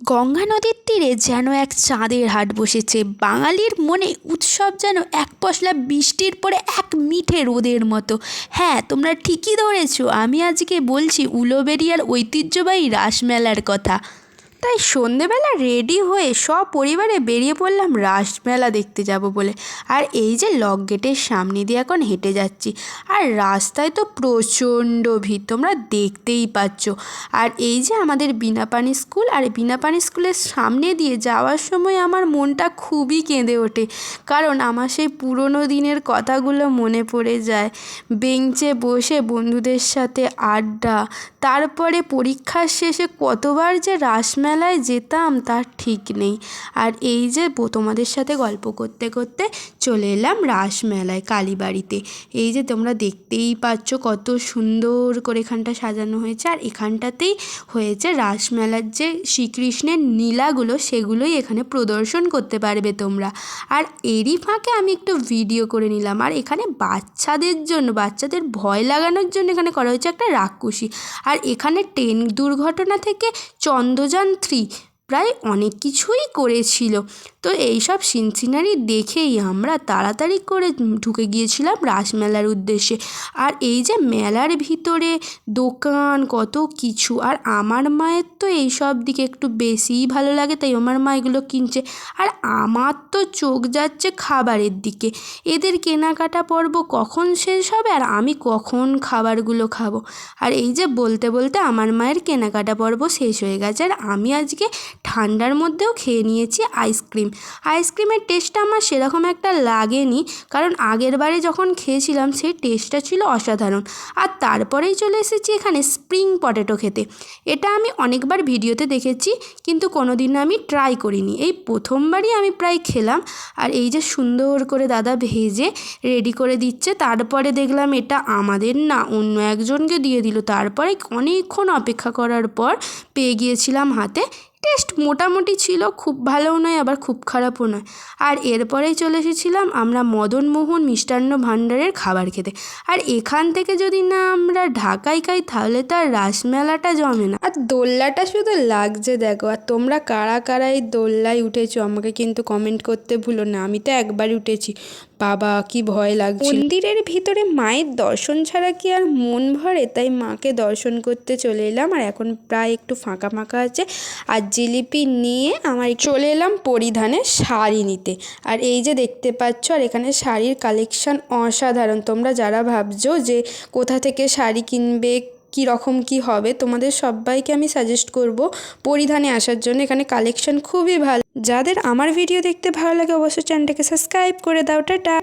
গঙ্গা নদীর তীরে যেন এক চাঁদের হাট বসেছে। বাঙালির মনে উৎসব যেন এক পশলা বৃষ্টির পরে এক মিঠে রোদের মতো। হ্যাঁ, তোমরা ঠিকই ধরেছো, আমি আজকে বলছি উলুবেড়িয়ার ঐতিহ্যবাহী রাসমেলার কথা। তাই সন্ধেবেলা রেডি হয়ে সপরিবারে বেরিয়ে পড়লাম রাসমেলা দেখতে যাব বলে। আর এই যে লক গেটের সামনে দিয়ে এখন হেঁটে যাচ্ছি, আর রাস্তায় তো প্রচণ্ড ভিড়, তোমরা দেখতেই পাচ্ছ। আর এই যে আমাদের বিনাপানি স্কুল, আর বিনাপানি স্কুলের সামনে দিয়ে যাওয়ার সময় আমার মনটা খুবই কেঁদে ওঠে, কারণ আমার সেই পুরনো দিনের কথাগুলো মনে পড়ে যায়। বেঞ্চে বসে বন্ধুদের সাথে আড্ডা, তারপরে পরীক্ষার শেষে কতবার যে রাসমেলায় যেতাম তার ঠিক নেই। আর এই যে তোমাদের সাথে গল্প করতে করতে চলে এলাম রাসমেলায় কালীবাড়িতে। এই যে তোমরা দেখতেই পাচ্ছ কত সুন্দর করে এখানটা সাজানো হয়েছে, আর এখানটাতেই হয়েছে রাসমেলার যে শ্রীকৃষ্ণের লীলাগুলো সেগুলোই এখানে প্রদর্শন করতে পারবে তোমরা। আর এরই ফাঁকে আমি একটু ভিডিও করে নিলাম। আর এখানে বাচ্চাদের জন্য, বাচ্চাদের ভয় লাগানোর জন্য এখানে করা হয়েছে একটা রাক্ষসী। আর এখানে ট্রেন দুর্ঘটনা থেকে চন্দ্রযান-3 প্রায় অনেক কিছুই করেছিল। তো এইসব সিনারি দেখেই আমরা তাড়াতাড়ি করে ঢুকে গিয়েছিলাম রাসমেলার উদ্দেশ্যে। আর এই যে মেলার ভিতরে দোকান কত কিছু, আর আমার মায়ের তো এইসব দিকে একটু বেশিই ভালো লাগে, তাই আমার মা এগুলো কিনছে। আর আমার তো চোখ যাচ্ছে খাবারের দিকে, এদের কেনাকাটা পর্ব কখন শেষ হবে আর আমি কখন খাবারগুলো খাবো। আর এই যে বলতে বলতে আমার মায়ের কেনাকাটা পর্ব শেষ হয়ে গেছে, আর আমি আজকে ঠান্ডার মধ্যেও খেয়ে নিয়েছি আইসক্রিম। আইসক্রিমের টেস্টটা আমার সেরকম একটা লাগেনি, কারণ আগের বারে যখন খেয়েছিলাম সেই টেস্টটা ছিল অসাধারণ। আর তারপরেই চলে এসেছি এখানে স্প্রিং পটেটো খেতে। এটা আমি অনেকবার ভিডিওতে দেখেছি, কিন্তু কোনো দিন আমি ট্রাই করিনি, এই প্রথমবারই আমি প্রায় খেলাম। আর এই যে সুন্দর করে দাদা ভেজে রেডি করে দিচ্ছে, তারপরে দেখলাম এটা আমাদের না অন্য একজনকে দিয়ে দিল। তারপরে অনেকক্ষণ অপেক্ষা করার পর পেয়ে গিয়েছিলাম হাতে। টেস্ট মোটামুটি ছিল, খুব ভালোও নয় আবার খুব খারাপও নয়। আর এরপরেই চলে এসেছিলাম আমরা মদনমোহন মিষ্টান্ন ভাণ্ডারের খাবার খেতে। আর এখান থেকে যদি না আমরা ঢাকায় খাই তাহলে তো আর রাসমেলাটা জমে না। আর দোলনাটা শুধু লাগছে দেখো। আর তোমরা কারা কারা এই দোলনায় উঠেছো আমাকে কিন্তু কমেন্ট করতে ভুলো না। আমি তো একবারই উঠেছি, বাবা কি ভয় লাগছে। মন্দিরের ভিতরে মায়ের দর্শন ছাড়া কি আর মন ভরে, তাই মাকে দর্শন করতে চলে এলাম। আর এখন প্রায় একটু ফাঁকা ফাঁকা আছে, আর জিলিপি নিয়ে আমার চলে এলাম পরিধানে শাড়ি নিতে। আর এই যে দেখতে পাচ্ছ, আর এখানে শাড়ির কালেকশান অসাধারণ। তোমরা যারা ভাবছো যে কোথা থেকে শাড়ি কিনবে, কী রকম কী হবে, তোমাদের সবাইকে আমি সাজেস্ট করব পরিধানে আসার জন্য। এখানে কালেকশান খুবই ভালো। যাদের আমার ভিডিও দেখতে ভালো লাগে অবশ্যই চ্যানেলটাকে সাবস্ক্রাইব করে দাও। টাটা।